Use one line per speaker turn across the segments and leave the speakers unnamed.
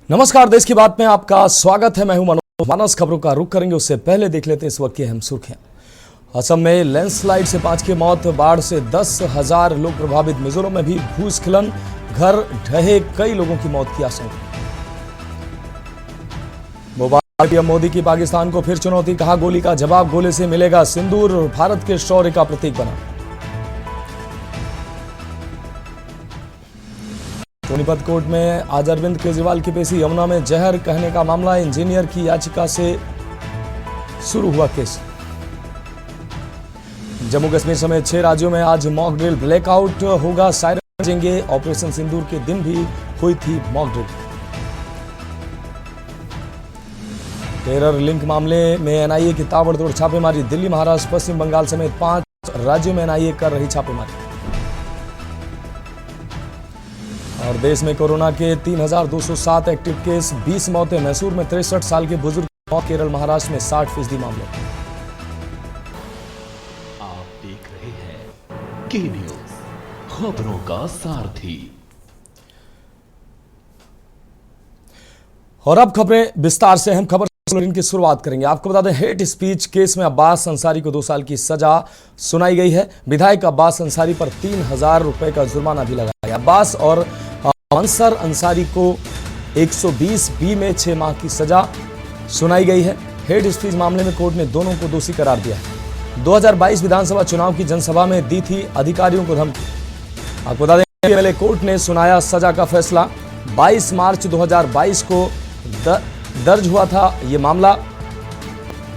नमस्कार, देश की बात में आपका स्वागत है। मैं हूं मनोज। मानस खबरों का रुख करेंगे, उससे पहले देख लेते हैं इस वक्त की अहम सुर्खियां। असम में लैंडस्लाइड से 5 की मौत, बाढ़ से 10,000 लोग प्रभावित। मिजोरम में भी भूस्खलन, घर ढहे, कई लोगों की मौत की आशंका। मोबाइल पीएम मोदी की पाकिस्तान को फिर चुनौती, कहा गोली का जवाब गोले से मिलेगा। सिंदूर भारत के शौर्य का प्रतीक बना। सोनीपत कोर्ट में आज अरविंद केजरीवाल की पेशी। यमुना में जहर कहने का मामला, इंजीनियर की याचिका से शुरू हुआ केस। जम्मू कश्मीर समेत 6 राज्यों में आज मॉक ड्रिल, ब्लैकआउट होगा, सायरन बजेंगे। ऑपरेशन सिंदूर के दिन भी हुई थी मॉक ड्रिल। टेरर लिंक मामले में एनआईए की ताबड़तोड़ छापेमारी। दिल्ली, महाराष्ट्र, पश्चिम बंगाल समेत 5 राज्यों में एनआईए कर रही छापेमारी। और देश में कोरोना के 3,207 एक्टिव केस, 20 मौतें। मैसूर में 63 साल के बुजुर्ग की मौत। केरल, महाराष्ट्र में 60% मामले।
आप देख रहे हैं के न्यूज, खबरों का सारथी।
और अब खबरें विस्तार से। हम खबर की शुरुआत करेंगे। आपको बता दें, हेट स्पीच केस में अब्बास अंसारी को 2 साल की सजा सुनाई गई है। विधायक अब्बास अंसारी पर 3,000 रुपए का जुर्माना भी लगाया गया। अब्बास और मंसर अंसारी को 120 बी में 6 माह की सजा सुनाई गई है। हेट स्पीच मामले में कोर्ट ने दोनों को दोषी करार दिया है। 2022 विधानसभा चुनाव की जनसभा में दी थी अधिकारियों को धमकी। आपको बता दें, एमएलए कोर्ट ने सुनाया सजा का फैसला। 22 मार्च 2022 को दर्ज हुआ था यह मामला।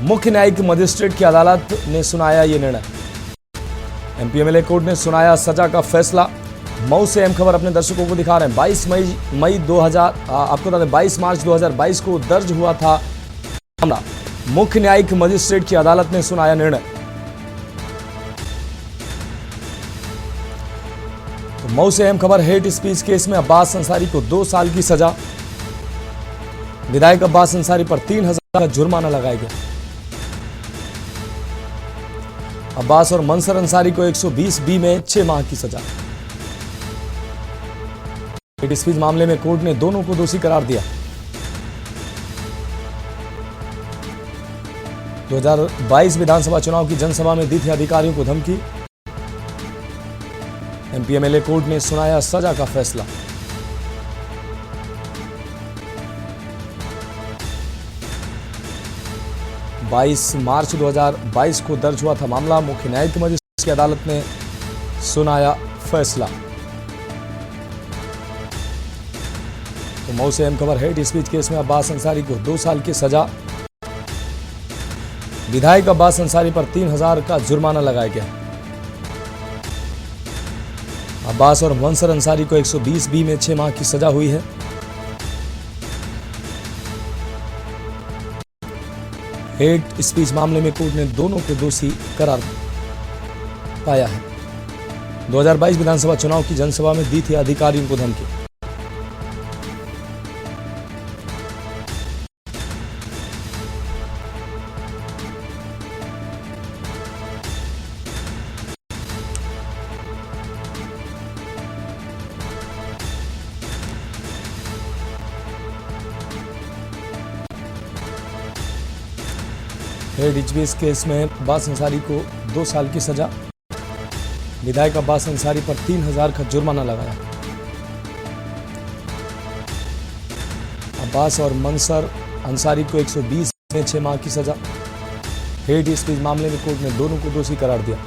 मुख्य न्यायिक मजिस्ट्रेट की अदालत ने सुनाया यह निर्णय। एमपी एमएलए कोर्ट ने सुनाया सजा का फैसला। मऊ से अहम खबर अपने दर्शकों को दिखा रहे हैं। 22 मार्च 2022 को दर्ज हुआ था मामला। मुख्य न्यायिक मजिस्ट्रेट की अदालत ने सुनाया निर्णय। तो मऊ से अहम खबर, हेट स्पीच केस में अब्बास अंसारी को 2 साल की सजा। विधायक अब्बास अंसारी पर 3,000 का जुर्माना लगाया गया। अब्बास और मंसर अंसारी को 120 बी में 6 माह की सजा। हेट स्पीच मामले में कोर्ट ने दोनों को दोषी करार दिया। 2022 विधानसभा चुनाव की जनसभा में दी थी अधिकारियों को धमकी। एमपी एमएलए कोर्ट ने सुनाया सजा का फैसला। बाईस मार्च 2022 को दर्ज हुआ था मामला। मुख्य न्यायिक मजिस्ट्रेट की अदालत ने सुनाया फैसला। तो मऊ से अहम खबर, हेट स्पीच केस में अब्बास अंसारी को 2 साल की सजा। विधायक अब्बास अंसारी पर 3,000 का जुर्माना लगाया गया। अब्बास और मंसर अंसारी को 120 बी में 6 माह की सजा हुई है। हेट स्पीच मामले में कोर्ट ने दोनों को दोषी करार पाया है। 2022 विधानसभा चुनाव की जनसभा में दी थी अधिकारियों को धमकी। हेट स्पीच केस में अब्बास अंसारी को 2 साल की सजा। विधायक अब्बास अंसारी पर 3,000 का जुर्माना लगाया। अब्बास और मंसर अंसारी को 120 में 6 माह की सजा। हेट स्पीच मामले में कोर्ट ने दोनों को दोषी करार दिया।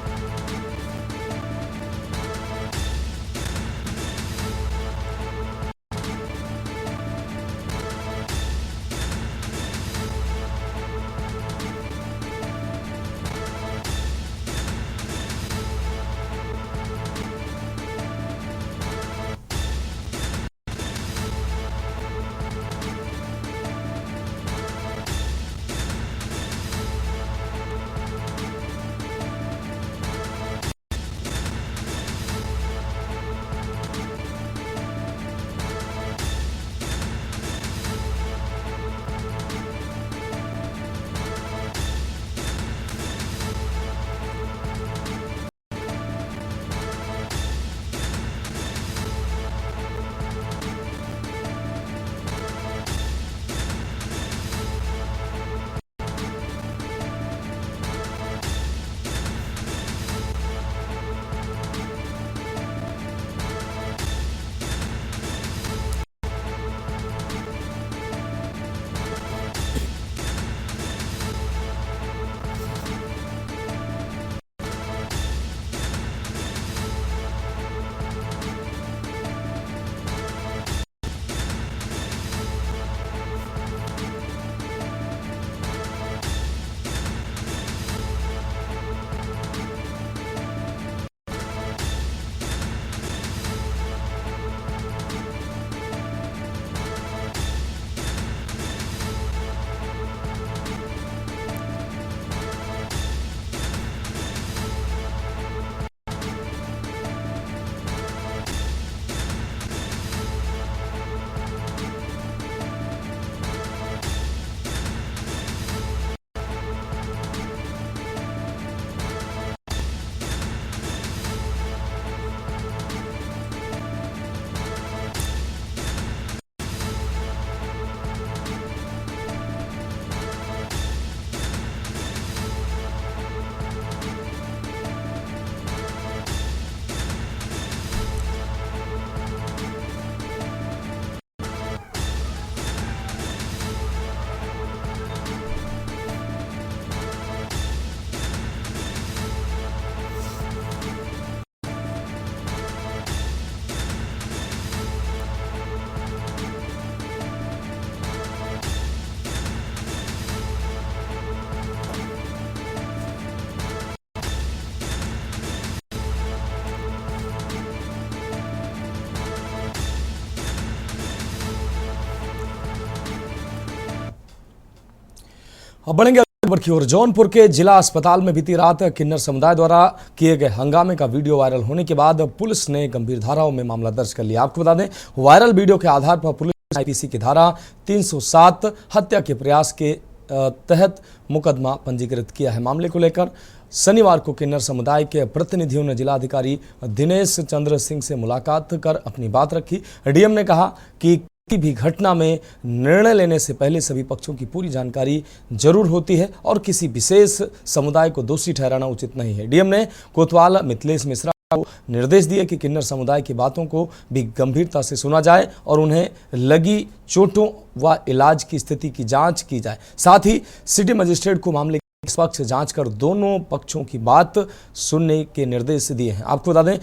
अब बढ़ेंगे अगली खबर की ओर। जौनपुर के जिला अस्पताल में बीती रात किन्नर समुदाय द्वारा किए गए हंगामे का वीडियो वायरल होने के बाद पुलिस ने गंभीर धाराओं में मामला दर्ज कर लिया। आपको बता दें, वायरल वीडियो के आधार पर पुलिस ने आईपीसी की धारा 307 हत्या के प्रयास के तहत मुकदमा पंजीकृत किया है। मामले को लेकर शनिवार को किन्नर समुदाय के प्रतिनिधियों ने जिलाधिकारी दिनेश चंद्र सिंह से मुलाकात कर अपनी बात रखी। डीएम ने कहा कि किसी भी घटना में निर्णय लेने से पहले सभी पक्षों की पूरी जानकारी जरूर होती है और किसी विशेष समुदाय को दोषी ठहराना उचित नहीं है। डीएम ने कोतवाल मिथिलेश मिश्रा को निर्देश दिए कि किन्नर समुदाय की बातों को भी गंभीरता से सुना जाए और उन्हें लगी चोटों व इलाज की स्थिति की जांच की जाए। साथ ही सिटी मजिस्ट्रेट को मामले की निष्पक्ष जांच कर दोनों पक्षों की बात सुनने के निर्देश दिए हैं। आपको बता दें,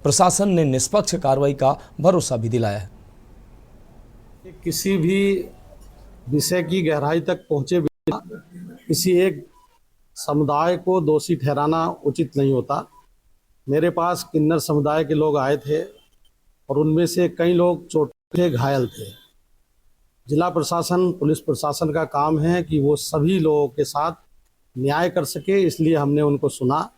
प्रशासन ने निष्पक्ष कार्रवाई का भरोसा भी दिलाया है।
किसी भी विषय की गहराई तक पहुंचे बिना किसी एक समुदाय को दोषी ठहराना उचित नहीं होता। मेरे पास किन्नर समुदाय के लोग आए थे और उनमें से कई लोग चोटिल थे, घायल थे। जिला प्रशासन, पुलिस प्रशासन का काम है कि वो सभी लोगों के साथ न्याय कर सके, इसलिए हमने उनको सुना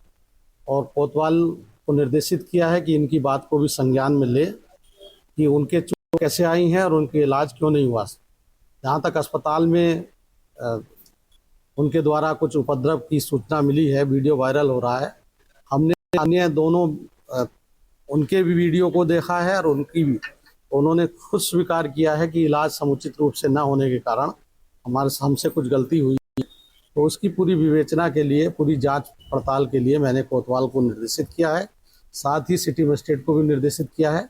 और कोतवाल को निर्देशित किया है कि इनकी बात को भी संज्ञान में ले कि उनके चोट कैसे आई हैं और उनके इलाज क्यों नहीं हुआ। जहाँ तक अस्पताल में उनके द्वारा कुछ उपद्रव की सूचना मिली है, वीडियो वायरल हो रहा है। हमने अन्य दोनों उनके भी वीडियो को देखा है और उनकी भी, उन्होंने खुद स्वीकार किया है कि इलाज समुचित रूप से न होने के कारण हमसे कुछ गलती हुई है। तो उसकी पूरी विवेचना के लिए, पूरी जांच पड़ताल के लिए मैंने कोतवाल को निर्देशित किया है। साथ ही सिटी मजिस्ट्रेट को भी निर्देशित किया है,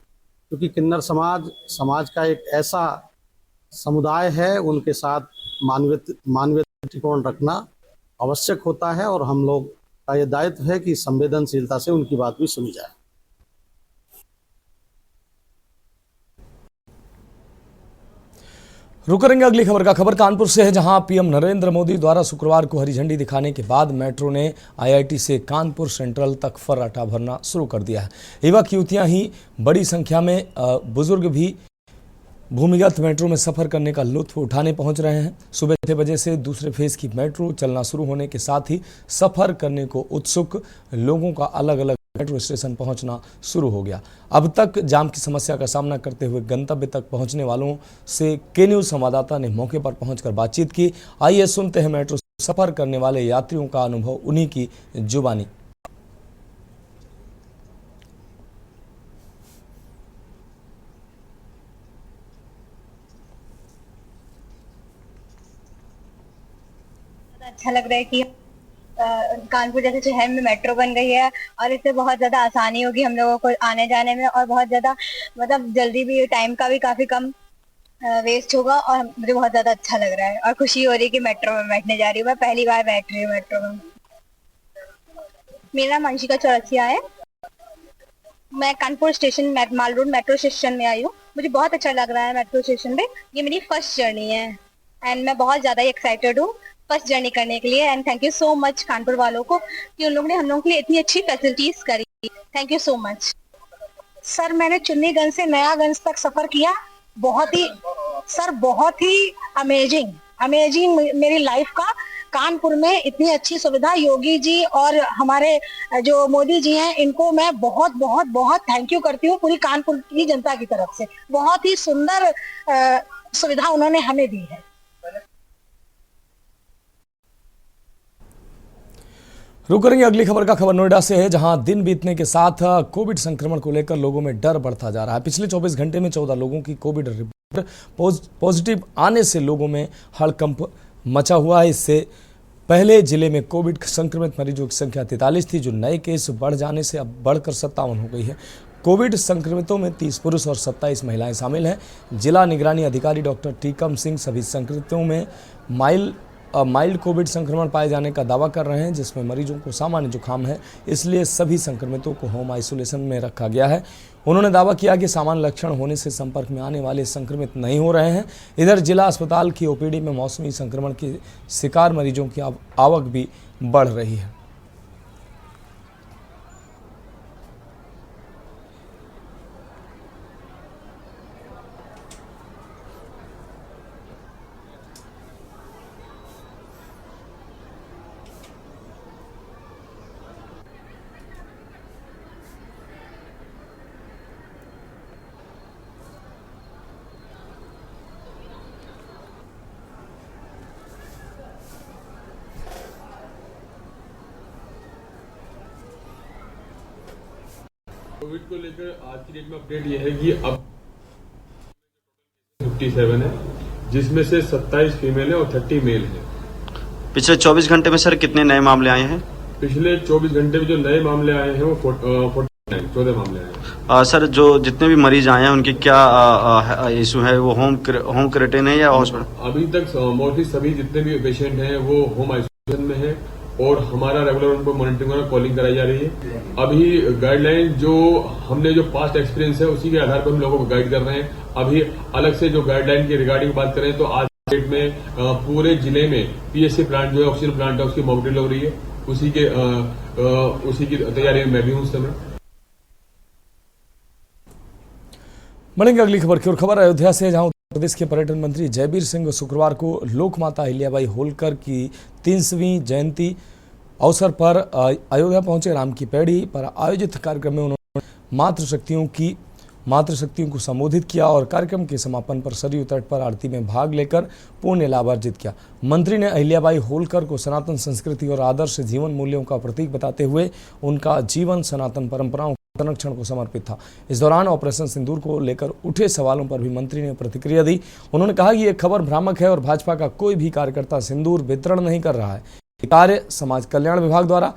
क्योंकि किन्नर समाज का एक ऐसा समुदाय है, उनके साथ मानवीय दृष्टिकोण रखना आवश्यक होता है और हम लोग का ये दायित्व है कि संवेदनशीलता से उनकी बात भी सुनी जाए।
रुक करेंगे अगली खबर का। खबर कानपुर से है, जहां पीएम नरेंद्र मोदी द्वारा शुक्रवार को हरी झंडी दिखाने के बाद मेट्रो ने आईआईटी से कानपुर सेंट्रल तक फर्राटा भरना शुरू कर दिया है। युवक युवतियां ही बड़ी संख्या में बुजुर्ग भी भूमिगत मेट्रो में सफर करने का लुत्फ उठाने पहुंच रहे हैं। सुबह 6 बजे से दूसरे फेज की मेट्रो चलना शुरू होने के साथ ही सफर करने को उत्सुक लोगों का अलग अलग मेट्रो स्टेशन पहुंचना शुरू हो गया। अब तक जाम की समस्या का सामना करते हुए गंतव्य तक पहुंचने वालों से के न्यूज संवाददाता ने मौके पर पहुंचकर बातचीत की। आइए सुनते हैं मेट्रो सफर करने वाले यात्रियों का अनुभव उन्हीं की जुबानी।
अच्छा लग रहा है कि कानपुर जैसे शहर में मेट्रो बन गई है और इससे बहुत ज्यादा आसानी होगी हम लोगों को आने जाने में और बहुत ज्यादा मतलब जल्दी भी, टाइम का भी काफी कम वेस्ट होगा और मुझे बहुत ज्यादा अच्छा लग रहा है और खुशी हो रही है कि मेट्रो में बैठने जा रही हूँ। मैं पहली बार बैठ रही हूँ मेट्रो में। मेरा नाम अंशिका चौरसिया है। मैं कानपुर स्टेशन माल रोड मेट्रो स्टेशन में आई हूँ। मुझे बहुत अच्छा लग रहा है मेट्रो स्टेशन पे। ये मेरी फर्स्ट जर्नी है एंड मैं बहुत ज्यादा एक्साइटेड हूँ फर्स्ट जर्नी करने के लिए। And thank you so much Kanpur वालों को कि उन लोगों ने हम लोगों के लिए इतनी अच्छी फैसिलिटीज करी। Thank you so much sir. मैंने चुन्नीगंज से नयागंज तक सफर किया। बहुत ही अमेजिंग मेरी लाइफ का। कानपुर में इतनी अच्छी सुविधा, योगी जी और हमारे जो मोदी जी हैं, इनको मैं बहुत बहुत बहुत थैंक यू करती हूँ पूरी कानपुर की जनता की तरफ से। बहुत ही सुंदर सुविधा उन्होंने हमें दी है।
रुक करेंगे अगली खबर का। खबर नोएडा से है, जहां दिन बीतने के साथ कोविड संक्रमण को लेकर लोगों में डर बढ़ता जा रहा है। पिछले 24 घंटे में 14 लोगों की कोविड रिपोर्ट पॉजिटिव आने से लोगों में हड़कंप मचा हुआ है। इससे पहले जिले में कोविड संक्रमित मरीजों की संख्या 43 थी, जो नए केस बढ़ जाने से अब बढ़कर 57 हो गई है। कोविड संक्रमितों में 30 पुरुष और 27 महिलाएं शामिल हैं। जिला निगरानी अधिकारी डॉक्टर टीकम सिंह सभी संक्रमितों में माइल्ड कोविड संक्रमण पाए जाने का दावा कर रहे हैं, जिसमें मरीजों को सामान्य जुकाम है, इसलिए सभी संक्रमितों को होम आइसोलेशन में रखा गया है। उन्होंने दावा किया कि सामान्य लक्षण होने से संपर्क में आने वाले संक्रमित नहीं हो रहे हैं। इधर जिला अस्पताल की ओपीडी में मौसमी संक्रमण के शिकार मरीजों की आवक भी बढ़ रही है।
कोविड को लेकर आज की डेट में अपडेट ये है कि अब 57 है, जिसमें से 27 फीमेल है और 30 मेल है।
पिछले 24 घंटे में सर कितने नए मामले आए हैं?
पिछले 24 घंटे में जो नए मामले आए हैं वो 14 मामले आए हैं।
सर जो जितने भी मरीज आए हैं उनकी क्या इशू है, वो होम क्वारंटाइन है या हॉस्पिटल?
अभी तक मोस्टली सभी जितने भी पेशेंट हैं वो होम आइसोलेशन में है और हमारा रेगुलर उनको मॉनिटरिंग और कॉलिंग कराई जा रही है। अभी गाइडलाइन जो हमने जो पास्ट एक्सपीरियंस है उसी के आधार पर हम लोगों को गाइड कर रहे हैं। अभी अलग से जो गाइडलाइन की रिगार्डिंग बात करें तो आज डेट में पूरे जिले में पीएससी प्लांट जो है ऑक्सीजन प्लांट है उसकी मॉक ड्रिल हो रही है। उसी की तैयारी में मैं भी हूँ उस समय।
बढ़ेंगे अगली खबर की ओर। खबर अयोध्या से, जहां उत्तर प्रदेश के पर्यटन मंत्री जयवीर सिंह शुक्रवार को लोकमाता अहिल्याबाई होलकर की 300वीं जयंती अवसर पर अयोध्या पहुंचे। राम की पैड़ी पर आयोजित कार्यक्रम में उन्होंने मातृशक्तियों को संबोधित किया और कार्यक्रम के समापन पर सरयू तट पर आरती में भाग लेकर पुण्य लाभ अर्जित किया। मंत्री ने अहिल्याबाई होलकर को सनातन संस्कृति और आदर्श जीवन मूल्यों का प्रतीक बताते हुए उनका जीवन सनातन परंपराओं संरक्षण को समर्पित था। इस दौरान ऑपरेशन सिंदूर को लेकर उठे सवालों पर भी मंत्री ने प्रतिक्रिया दी। उन्होंने कहा कि यह खबर भ्रामक है और भाजपा का कोई भी कार्यकर्ता सिंदूर वितरण नहीं कर रहा है। ये कार्य समाज कल्याण विभाग द्वारा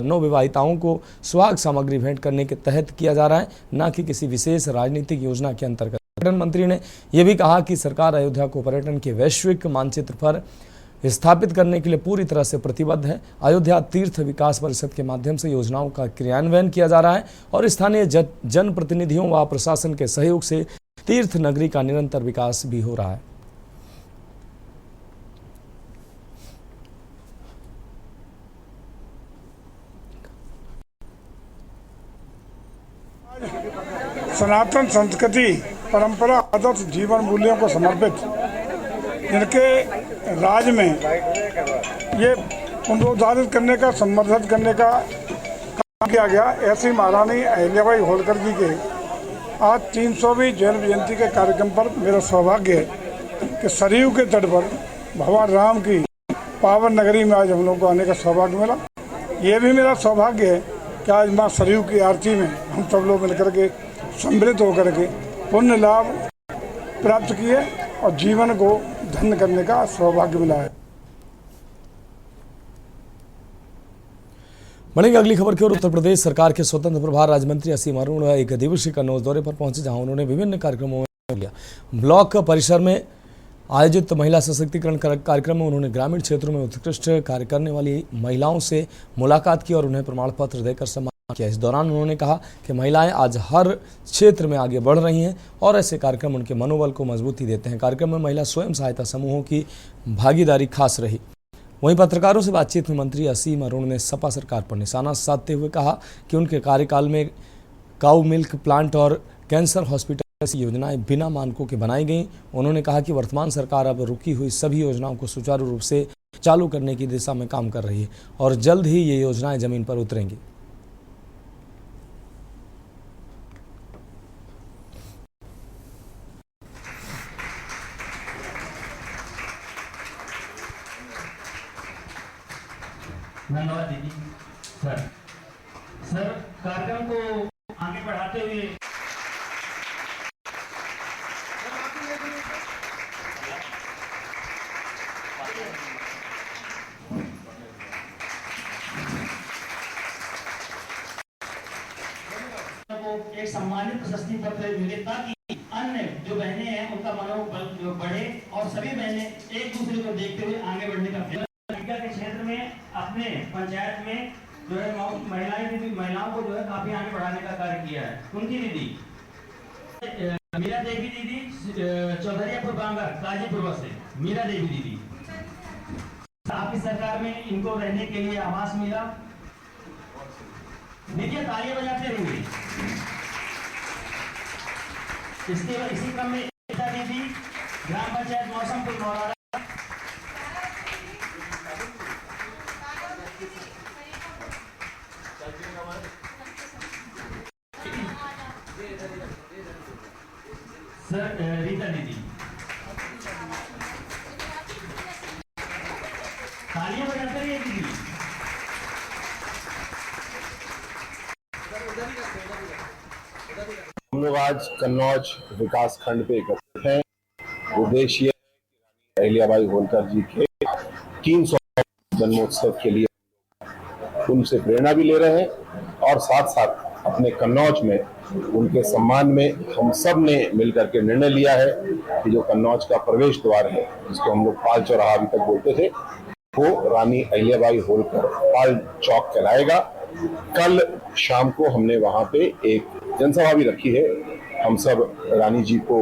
नवविवाहिताओं को सुहाग सामग्री भेंट करने के तहत किया जा रहा है, न कि किसी विशेष राजनीतिक योजना के अंतर्गत। पर्यटन मंत्री ने यह भी कहा कि सरकार अयोध्या को पर्यटन के वैश्विक मानचित्र पर स्थापित करने के लिए पूरी तरह से प्रतिबद्ध है। अयोध्या तीर्थ विकास परिषद के माध्यम से योजनाओं का क्रियान्वयन किया जा रहा है और स्थानीय जनप्रतिनिधियों व प्रशासन के सहयोग से तीर्थ नगरी का निरंतर विकास भी हो रहा है।
सनातन संस्कृति, परंपरा, आदर्श जीवन मूल्यों को समर्पित जिनके राज में ये पुनरुद्धारित करने का, संवर्धित करने का काम किया गया, ऐसी महारानी अहिल्याबाई होलकर जी के आज 300वीं जन्म जयंती के कार्यक्रम पर मेरा सौभाग्य है कि सरयू के तट पर भगवान राम की पावन नगरी में आज हम लोग को आने का सौभाग्य मिला। ये भी मेरा सौभाग्य है कि आज माँ सरयू की आरती में हम सब लोग मिलकर के सम्मिलित होकर के पुण्य लाभ प्राप्त किए और जीवन को धन्य करने का सौभाग्य मिला है।
बढ़ेंगे अगली खबर की ओर। उत्तर प्रदेश सरकार के स्वतंत्र प्रभार राज्य मंत्री असीम अरुण एक दिवसीय कन्नौज दौरे पर पहुंचे, जहां उन्होंने विभिन्न कार्यक्रमों में भाग लिया। ब्लॉक परिसर में आयोजित महिला सशक्तिकरण कार्यक्रम में उन्होंने ग्रामीण क्षेत्रों में उत्कृष्ट कार्य करने वाली महिलाओं से मुलाकात की और उन्हें प्रमाण पत्र देकर सम्मान किया। इस दौरान उन्होंने कहा कि महिलाएं आज हर क्षेत्र में आगे बढ़ रही हैं और ऐसे कार्यक्रम उनके मनोबल को मजबूती देते हैं। कार्यक्रम में महिला स्वयं सहायता समूहों की भागीदारी खास रही। वहीं पत्रकारों से बातचीत में मंत्री असीम अरुण ने सपा सरकार पर निशाना साधते हुए कहा कि उनके कार्यकाल में काऊ मिल्क प्लांट और कैंसर हॉस्पिटल ऐसी योजनाएं बिना मानकों के बनाई गई। उन्होंने कहा कि वर्तमान सरकार अब रुकी हुई सभी योजनाओं को सुचारू रूप से चालू करने की दिशा में काम कर रही है और जल्द ही ये योजनाएं जमीन पर उतरेंगी।
धन्यवाद दीदी। सर कार्यक्रम को आगे बढ़ाते हुए एक सम्मानित प्रशस्ति पत्र मिले ताकि अन्य जो बहनें हैं उनका मनोबल बढ़े और सभी बहनें एक दूसरे को देखते हुए आगे बढ़ने का के क्षेत्र में अपने पंचायत में जो है महिलाओं को जो है काफी आगे बढ़ाने का कार्य किया है। उनकी दीदी मीरा देवी दीदी चौधरीपुर बांगर गाजीपुर से मीरा देवी दीदी, आपकी सरकार में इनको रहने के लिए आवास मिला। देखिए तालियां बजाते रहेंगे। इसी क्रम में दीदी ग्राम पंचायत मौसमपुर नौराड़ा सर रीता दीदी तालियां बजाते रहिए दीदी।
आज कन्नौज विकास खंड पे एकत्रित हैं। उद्देश्य यह है कि अहिल्याबाई होलकर जी के 300 जन्मोत्सव के लिए उनसे प्रेरणा भी ले रहे हैं और साथ साथ अपने कन्नौज में उनके सम्मान में हम सब ने मिलकर के निर्णय लिया है कि जो कन्नौज का प्रवेश द्वार है, जिसको हम लोग पाल चौराहा अभी तक बोलते थे, वो रानी अहिल्याबाई होलकर पाल चौक कहलाएगा। कल शाम को हमने वहां पे एक जनसभा भी रखी है। हम सब रानी जी को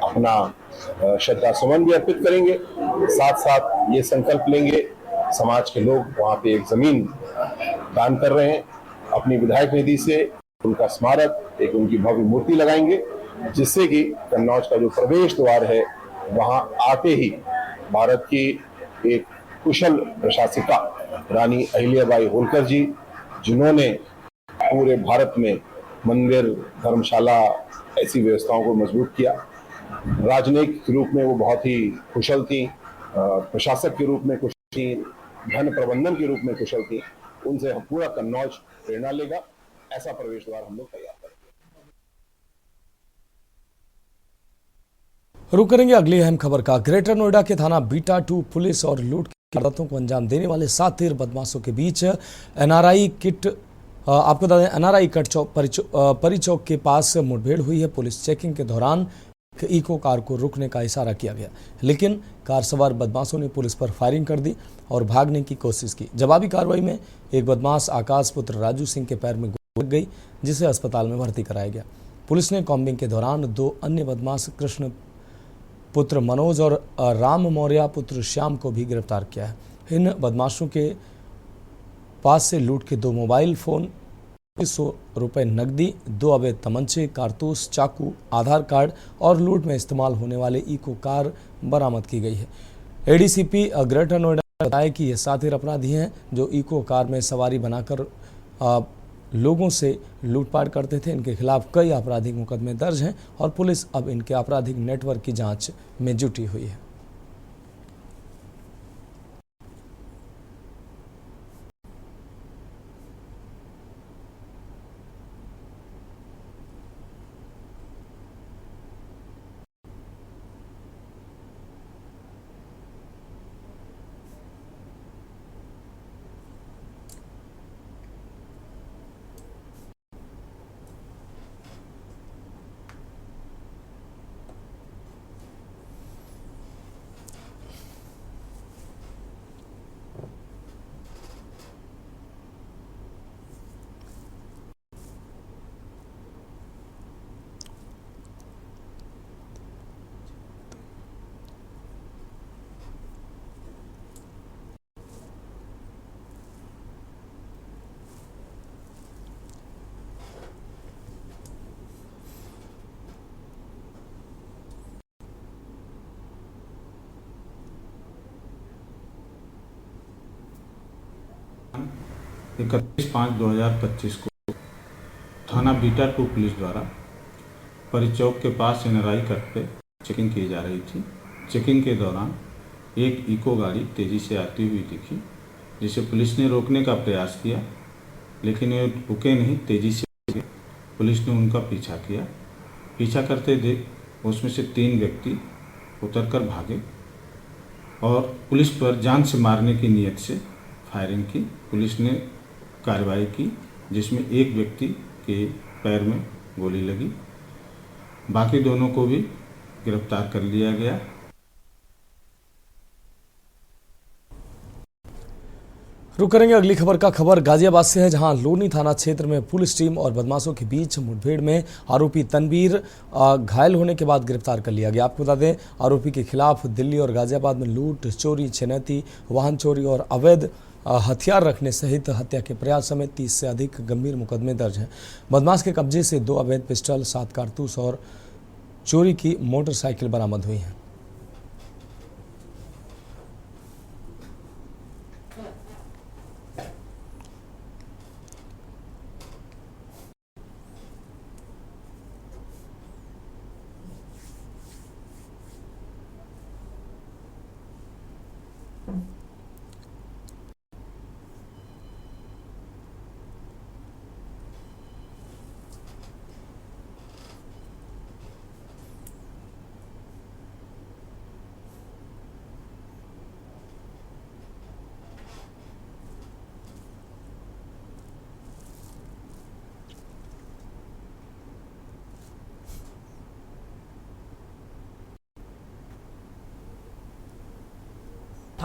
अपना श्रद्धा सुमन भी अर्पित करेंगे, साथ साथ ये संकल्प लेंगे, समाज के लोग वहां पे एक जमीन दान कर रहे हैं, अपनी विधायक निधि से उनका स्मारक, एक उनकी भव्य मूर्ति लगाएंगे, जिससे कि कन्नौज का जो प्रवेश द्वार है वहां आते ही भारत की एक कुशल प्रशासिका रानी अहिल्याबाई होलकर जी, जिन्होंने पूरे भारत में मंदिर, धर्मशाला ऐसी व्यवस्थाओं को मजबूत किया, राजनयिक रूप में वो बहुत ही कुशल थी, प्रशासक के रूप में कुशल थी, धन प्रबंधन के रूप में कुशल थी, उनसे हम पूरा कन्नौज प्रेरणा लेगा। ऐसा प्रवेश द्वार हम लोग तैयार करेंगे।
रुक करेंगे अगली अहम खबर का। ग्रेटर नोएडा के थाना बीटा 2 पुलिस और लूट की वारदातों को अंजाम देने वाले 7 तीर बदमाशों के बीच एनआरआई किट आपको बता दें एनआरआई कट परी चौक के पास मुठभेड़ हुई है। पुलिस चेकिंग के दौरान इको कार को रुकने का इशारा किया गया, लेकिन कार सवार बदमाशों ने पुलिस पर फायरिंग कर दी और भागने की कोशिश की। जवाबी कार्रवाई में एक बदमाश आकाश पुत्र राजू सिंह के पैर में गोली लग गई, जिसे अस्पताल में भर्ती कराया गया। पुलिस ने कॉम्बिंग के दौरान 2 अन्य बदमाश कृष्ण पुत्र मनोज और राम मौर्य पुत्र श्याम को भी गिरफ्तार किया है। इन बदमाशों के पास से लूट के 2 मोबाइल फोन, 100 रुपए नकदी, 2 अवैध तमंचे, कारतूस, चाकू, आधार कार्ड और लूट में इस्तेमाल होने वाले इको कार बरामद की गई है। एडीसीपी ग्रेटर नोएडा ने बताया कि ये 7 अपराधी हैं जो इको कार में सवारी बनाकर लोगों से लूटपाट करते थे। इनके खिलाफ कई आपराधिक मुकदमे दर्ज हैं और पुलिस अब इनके आपराधिक नेटवर्क की जांच में जुटी हुई है।
इकतीस 5/2025 को थाना बीटा 2 पुलिस द्वारा परिचौक के पास एनआरआई कट पे चेकिंग की जा रही थी। चेकिंग के दौरान एक इको गाड़ी तेज़ी से आती हुई दिखी, जिसे पुलिस ने रोकने का प्रयास किया, लेकिन ये रुके नहीं, तेज़ी से पुलिस ने उनका पीछा किया। पीछा करते देख उसमें से 3 व्यक्ति उतरकर भागे और पुलिस पर जान से मारने की नीयत से फायरिंग की। पुलिस ने कार्रवाई की, जिसमें एक व्यक्ति के पैर में गोली लगी। बाकी दोनों को भी गिरफ्तार कर लिया गया।
रुक करेंगे अगली खबर का। खबर गाजियाबाद से है, जहां लोनी थाना क्षेत्र में पुलिस टीम और बदमाशों के बीच मुठभेड़ में आरोपी तनवीर घायल होने के बाद गिरफ्तार कर लिया गया। आपको बता दें, आरोपी के खिलाफ दिल्ली और गाजियाबाद में लूट, चोरी, छिनैती, वाहन चोरी और अवैध हथियार रखने सहित हत्या के प्रयास समेत 30 से अधिक गंभीर मुकदमे दर्ज हैं। बदमाश के कब्जे से 2 अवैध पिस्टल, 7 कारतूस और चोरी की मोटरसाइकिल बरामद हुई हैं।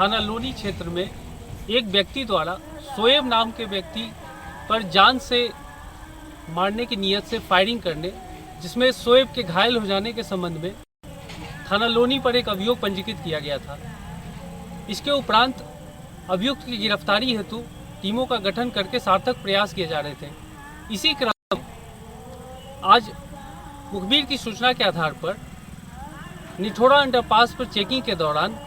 थाना लोनी क्षेत्र में एक व्यक्ति द्वारा शोएब नाम के व्यक्ति पर जान से मारने की नीयत से फायरिंग करने, जिसमें शोएब के घायल हो जाने के संबंध में थाना लोनी पर एक अभियोग पंजीकृत किया गया था। इसके उपरांत अभियुक्त की गिरफ्तारी हेतु टीमों का गठन करके सार्थक प्रयास किए जा रहे थे। इसी क्रम आज मुखबिर की सूचना के आधार पर निठोड़ा अंडरपास पर चेकिंग के दौरान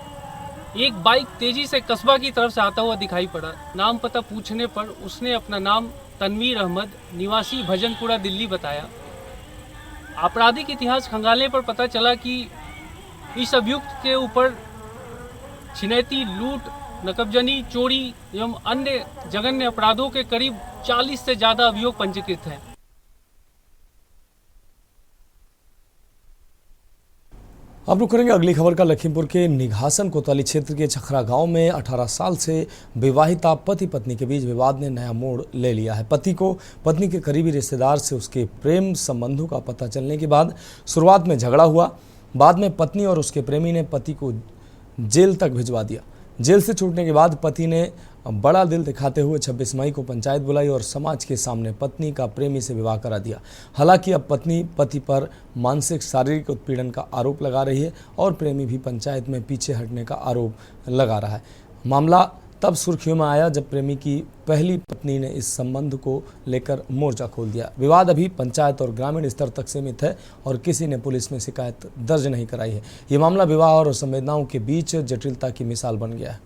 एक बाइक तेजी से कस्बा की तरफ से आता हुआ दिखाई पड़ा। नाम पता पूछने पर उसने अपना नाम तनवीर अहमद निवासी भजनपुरा दिल्ली बताया। आपराधिक इतिहास खंगालने पर पता चला कि इस अभियुक्त के ऊपर छिनैती, लूट, नकबजनी, चोरी एवं अन्य जघन्य अपराधों के करीब 40 से ज्यादा अभियोग पंजीकृत हैं।
अब रुक करेंगे अगली खबर का। लखीमपुर के निघासन कोतवाली क्षेत्र के छखरा गांव में 18 साल से विवाहिता पति पत्नी के बीच विवाद ने नया मोड़ ले लिया है। पति को पत्नी के करीबी रिश्तेदार से उसके प्रेम संबंधों का पता चलने के बाद शुरुआत में झगड़ा हुआ। बाद में पत्नी और उसके प्रेमी ने पति को जेल तक भिजवा दिया। जेल से छूटने के बाद पति ने बड़ा दिल दिखाते हुए 26 मई को पंचायत बुलाई और समाज के सामने पत्नी का प्रेमी से विवाह करा दिया। हालांकि अब पत्नी पति पर मानसिक शारीरिक उत्पीड़न का आरोप लगा रही है और प्रेमी भी पंचायत में पीछे हटने का आरोप लगा रहा है। मामला तब सुर्खियों में आया जब प्रेमी की पहली पत्नी ने इस संबंध को लेकर मोर्चा खोल दिया। विवाद अभी पंचायत और ग्रामीण स्तर तक सीमित है और किसी ने पुलिस में शिकायत दर्ज नहीं कराई है। ये मामला विवाह और संवेदनाओं के बीच जटिलता की मिसाल बन गया है।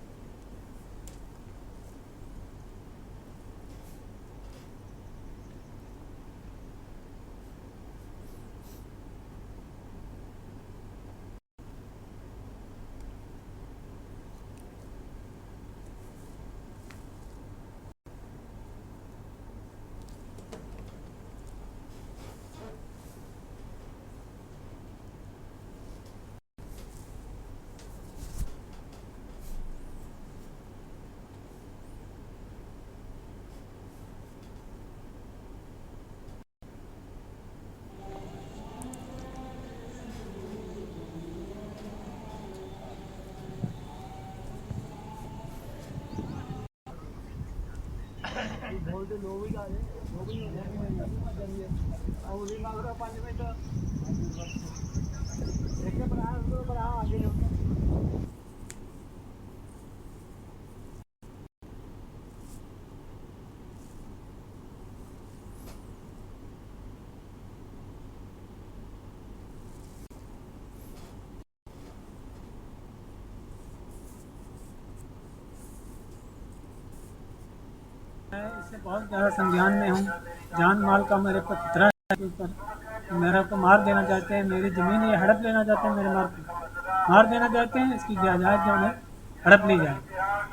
मैं इससे बहुत ज़्यादा संज्ञान में हूँ। जान माल का मेरे पर खतरा है। ऊपर मेरा को मार देना चाहते हैं, मेरी ज़मीन ये हड़प लेना चाहते हैं, मेरे मार देना चाहते हैं। इसकी जायदाद जो है हड़प ली जाए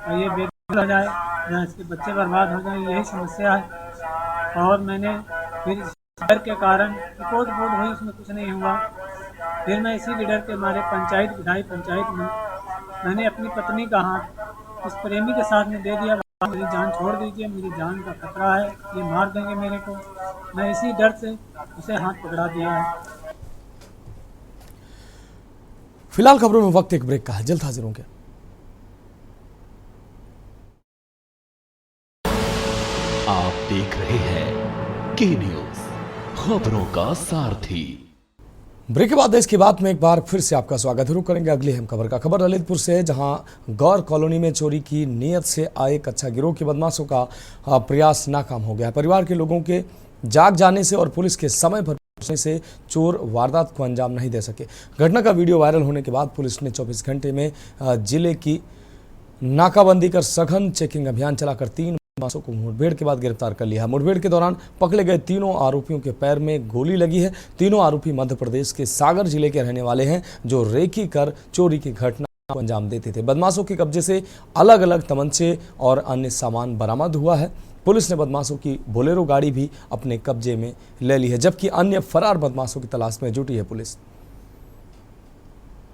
और ये बेदखल हो जाए, जहाँ इसके बच्चे बर्बाद हो जाए, यही समस्या है। और मैंने फिर डर के कारण रिपोर्ट हुई, उसमें कुछ नहीं हुआ। फिर मैं इसी डर के मारे पंचायत बिठाई। पंचायत में मैंने अपनी पत्नी का हाथ उस प्रेमी के साथ में दे दिया। मेरी जान छोड़ दीजिए, मेरी जान का खतरा है, ये मार देंगे मेरे को। मैं इसी डर से उसे हाथ पकड़ा दिया है।
फिलहाल खबरों में वक्त एक ब्रेक का है, जल्द हाजिर होंगे।
आप देख रहे हैं के न्यूज, खबरों का सारथी।
ब्रेक के बाद देश की बात में एक बार फिर से आपका स्वागत है। रुक करेंगे अगली अहम खबर का। खबर ललितपुर से है, जहां गौर कॉलोनी में चोरी की नीयत से आए कच्चा गिरोह के बदमाशों का प्रयास नाकाम हो गया। परिवार के लोगों के जाग जाने से और पुलिस के समय पर पहुंचने से चोर वारदात को अंजाम नहीं दे सके। घटना का वीडियो वायरल होने के बाद पुलिस ने 24 घंटे में जिले की नाकाबंदी कर सघन चेकिंग अभियान चलाकर 3 बदमाशों को मुठभेड़ के बाद गिरफ्तार कर लिया। मुठभेड़ के दौरान पकड़े गए तीनों आरोपियों के पैर में गोली लगी है। तीनों आरोपी मध्य प्रदेश के सागर जिले के रहने वाले हैं, जो रेकी कर चोरी की घटना को अंजाम देते थे। बदमाशों के कब्जे से अलग अलग तमंचे और अन्य सामान बरामद हुआ है। पुलिस ने बदमाशों की बोलेरो गाड़ी भी अपने कब्जे में ले ली है, जबकि अन्य फरार बदमाशों की तलाश में जुटी है पुलिस।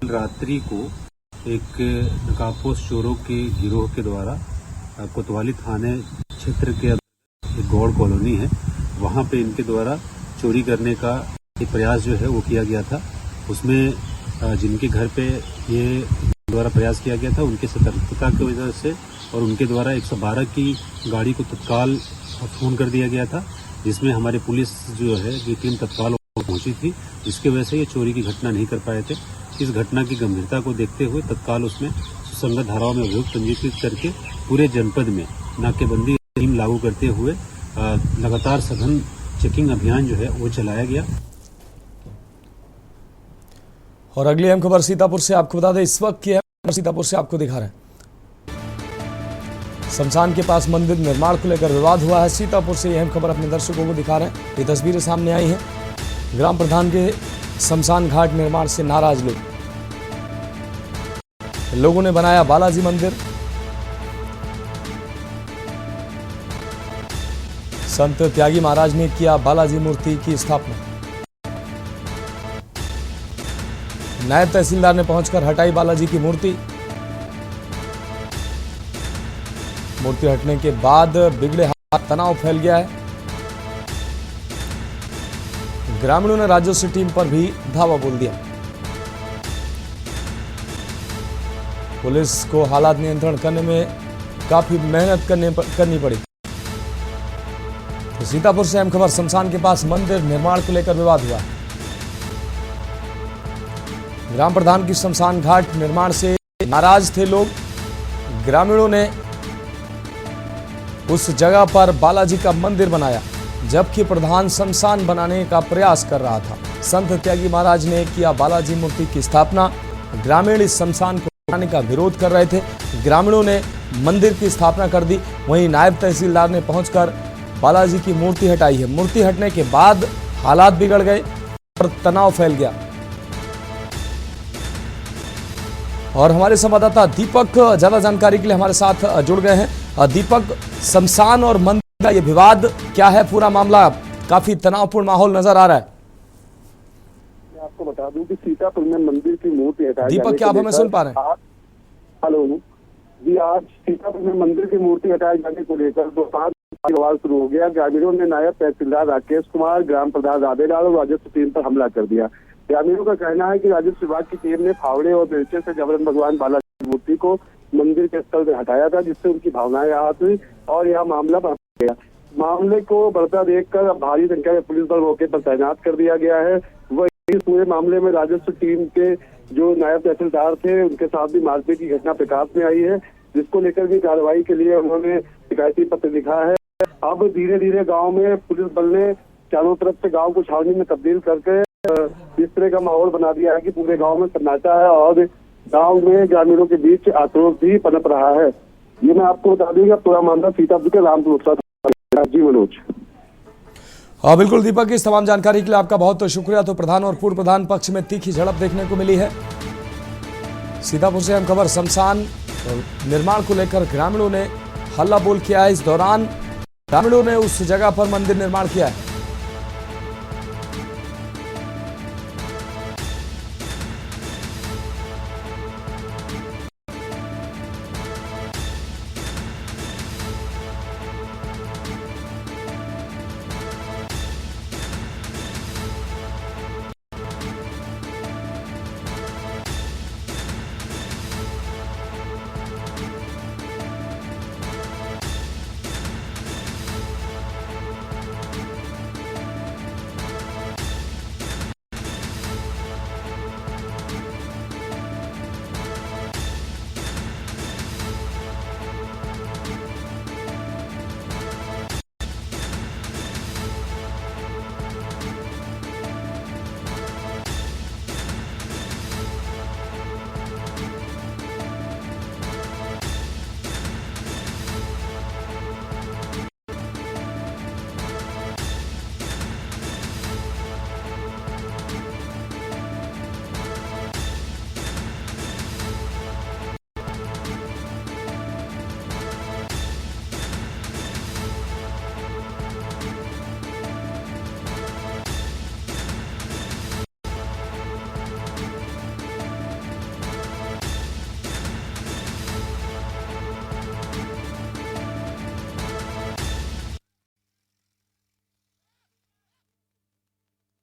रात्रि को एक नकाबपोश चोरों के गिरोह के द्वारा कोतवाली थाने क्षेत्र के एक गौड़ कॉलोनी है, वहाँ पे इनके द्वारा चोरी करने का एक प्रयास जो है वो किया गया था। उसमें जिनके घर पे ये
द्वारा प्रयास किया गया था, उनके सतर्कता की वजह से और उनके द्वारा 112 की गाड़ी को तत्काल फोन कर दिया गया था, जिसमें हमारी पुलिस जो है की टीम तत्काल पहुंची थी, जिसकी वजह से ये चोरी की घटना नहीं कर पाए थे। इस घटना की गंभीरता को देखते हुए तत्काल उसमें सुसंगत धाराओं में अभियोग पंजीकृत करके पूरे जनपद में नाकेबंदी टीम लागू करते हुए लगातार सघन चेकिंग अभियान जो है वो चलाया गया।
और अगली अहम खबर सीतापुर से आपको बता दें, इस वक्त की अहम सीतापुर से आपको दिखा रहे हैं। शमशान के पास मंदिर निर्माण को लेकर विवाद हुआ है। सीतापुर से अहम खबर अपने दर्शकों को दिखा रहे हैं। ये तस्वीरें सामने आई हैं। ग्राम प्रधान के शमशान घाट निर्माण से नाराज लोगों ने बनाया बालाजी मंदिर। संत त्यागी महाराज ने किया बालाजी मूर्ति की स्थापना। नायब तहसीलदार ने पहुंचकर हटाई बालाजी की मूर्ति। मूर्ति हटने के बाद बिगड़े हाथ, तनाव फैल गया है। ग्रामीणों ने राजस्व टीम पर भी धावा बोल दिया। पुलिस को हालात नियंत्रण करने में काफी मेहनत करनी पड़ी। तो सीतापुर से अहम खबर, शमशान के पास मंदिर निर्माण को लेकर विवाद हुआ। ग्राम प्रधान की शमशान घाट निर्माण से नाराज थे लोग। ग्रामीणों ने उस जगह पर बालाजी का मंदिर बनाया, जबकि प्रधान शमशान बनाने का प्रयास कर रहा था। संत त्यागी महाराज ने किया बालाजी मूर्ति की स्थापना। ग्रामीण इस शमशान को बनाने का विरोध कर रहे थे। ग्रामीणों ने मंदिर की स्थापना कर दी। वहीं नायब तहसीलदार ने पहुंचकर बालाजी की मूर्ति हटाई है। मूर्ति हटने के बाद हालात बिगड़ गए और तनाव फैल गया। और हमारे संवाददाता दीपक ज्यादा जानकारी के लिए हमारे साथ जुड़ गए हैं। दीपक, शमशान और मंदिर का ये विवाद क्या है? पूरा मामला काफी तनावपूर्ण माहौल नजर आ रहा है।
मैं आपको बता दूं कि सीतापुर में मंदिर की मूर्ति हटाई।
दीपक, क्या आप हमें सुन पा रहे हैं?
हेलो जी, आज सीतापुर में मंदिर की मूर्ति हटाए जाने को लेकर विवाद शुरू हो गया। ग्रामीणों ने नायब तहसीलदार राकेश कुमार, ग्राम प्रधान राधेलाल और राजस्व टीम पर हमला कर दिया। ग्रामीणों का कहना है कि राजस्व विभाग की टीम ने फावड़े और बेलचे से जबरन भगवान बालाजी की मूर्ति को मंदिर के स्थल से हटाया था, जिससे उनकी भावनाएं आहत हुई और यह मामला बढ़ गया। मामले को बढ़ता देखकर भारी संख्या में पुलिस बल मौके पर तैनात कर दिया गया है। वही इस पूरे मामले में राजस्व टीम के जो नायब तहसीलदार थे, उनके साथ भी मारपीट की घटना प्रकाश में आई है, जिसको लेकर भी कार्रवाई के लिए उन्होंने शिकायती पत्र लिखा है। अब धीरे धीरे गाँव में पुलिस बल ने चारों तरफ से गाँव को छावनी में तब्दील करके इस तरह का माहौल बना दिया है कि पूरे गांव में सन्नाटा है और गांव में ग्रामीणों के बीच आक्रोश भी पनप रहा है। ये मैं आपको बता दूंगा, पूरा मामला सीतापुर के रामपुर जी मनोज।
हाँ बिल्कुल दीपक, इस तमाम जानकारी के लिए आपका बहुत शुक्रिया। तो प्रधान और पूर्व प्रधान पक्ष में तीखी झड़प देखने को मिली है। सीतापुर से हम खबर, शमशान निर्माण को लेकर ग्रामीणों ने हल्ला बोल किया है। इस दौरान ग्रामीणों ने उस जगह पर मंदिर निर्माण किया है।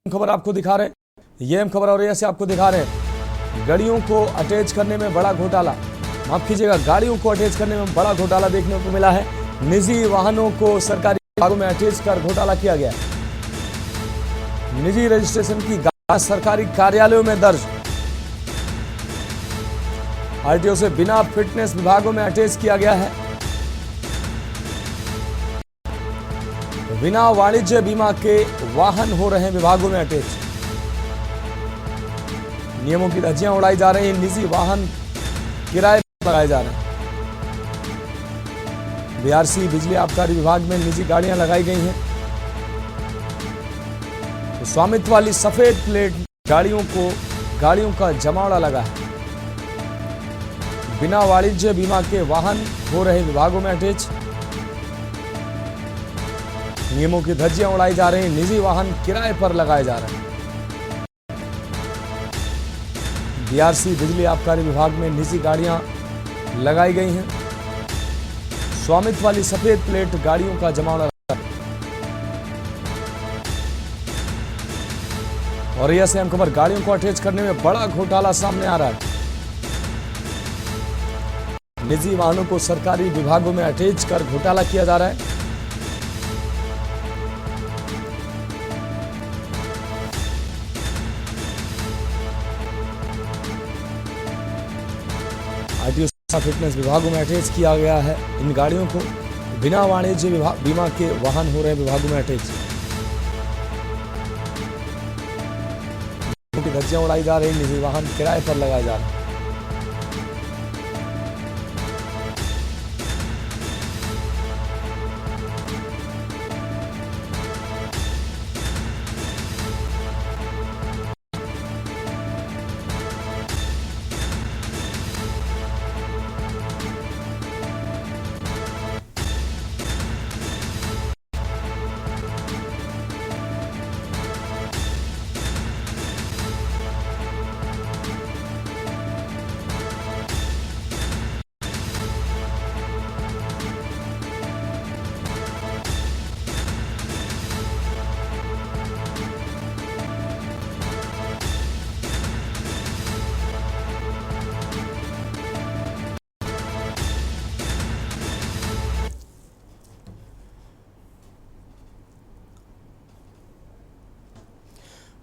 खबर आपको दिखा रहे हैं, ये हम खबर और से आपको दिखा रहे हैं। गाड़ियों को अटैच करने में बड़ा घोटाला, माफ कीजिएगा, गाड़ियों को अटैच करने में बड़ा घोटाला देखने को मिला है। निजी वाहनों को सरकारी विभागों में अटैच कर घोटाला किया गया। निजी रजिस्ट्रेशन की गाड़ियां सरकारी कार्यालयों में दर्ज। आरटीओ से बिना फिटनेस विभागों में अटैच किया गया है। बिना वाणिज्य बीमा के वाहन हो रहे हैं विभागों में अटैच। नियमों की धज्जियां उड़ाई जा रही हैं। निजी वाहन किराए पर लगाए जा रहे हैं। बीआरसी बिजली आबकारी विभाग में निजी गाड़ियां लगाई गई हैं। तो स्वामित्व वाली सफेद प्लेट गाड़ियों का जमावड़ा लगा है। बिना वाणिज्य बीमा के वाहन हो रहे विभागों में अटैच। नियमों की धज्जियां उड़ाई जा रही हैं। निजी वाहन किराए पर लगाए जा रहे हैं। बीआरसी बिजली आबकारी विभाग में निजी गाड़ियां लगाई गई हैं। स्वामित्व वाली सफेद प्लेट गाड़ियों का जमावड़ा लगा है। और यह अहम खबर, गाड़ियों को अटैच करने में बड़ा घोटाला सामने आ रहा है। निजी वाहनों को सरकारी विभागों में अटैच कर घोटाला किया जा रहा है। आरटीओ फिटनेस विभागों में अटैच किया गया है इन गाड़ियों को। बिना वाणिज्य बीमा के वाहन हो रहे विभागों में अटैच। की धज्जियां उड़ाई जा रही, निजी वाहन किराए पर लगाए जा रहे हैं।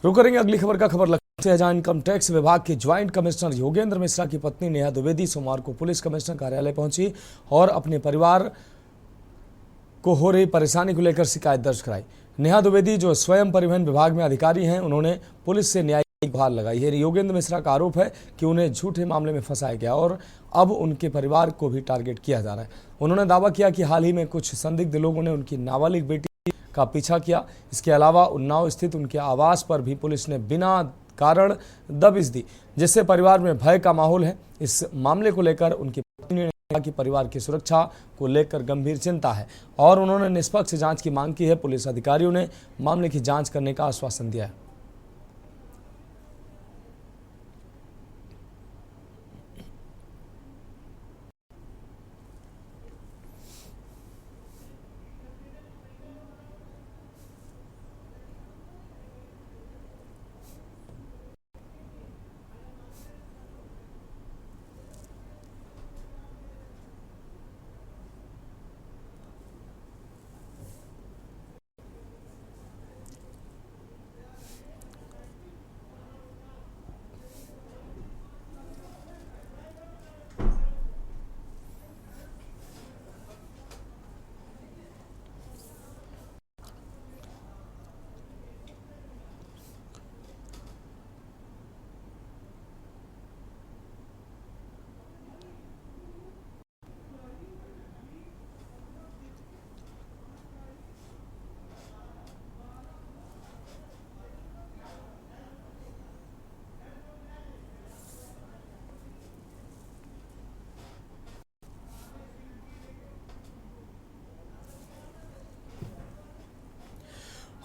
रुक करेंगे अगली खबर का। खबर लखनऊ से है, जहां इनकम टैक्स विभाग के ज्वाइंट कमिश्नर योगेंद्र मिश्रा की पत्नी नेहा द्विवेदी सोमवार को पुलिस कमिश्नर कार्यालय पहुंची और अपने परिवार को हो रही परेशानी को लेकर शिकायत दर्ज कराई। नेहा द्विवेदी जो स्वयं परिवहन विभाग में अधिकारी हैं, उन्होंने पुलिस से न्यायिक गुहार लगाई है। योगेंद्र मिश्रा का आरोप है कि उन्हें झूठे मामले में फंसाया गया और अब उनके परिवार को भी टारगेट किया जा रहा है। उन्होंने दावा किया कि हाल ही में कुछ संदिग्ध लोगों ने उनकी नाबालिग बेटी का पीछा किया। इसके अलावा उन्नाव स्थित उनके आवास पर भी पुलिस ने बिना कारण दबिश दी, जिससे परिवार में भय का माहौल है। इस मामले को लेकर उनकी पत्नी ने कहा कि परिवार की सुरक्षा को लेकर गंभीर चिंता है और उन्होंने निष्पक्ष जांच की मांग की है। पुलिस अधिकारियों ने मामले की जांच करने का आश्वासन दिया है।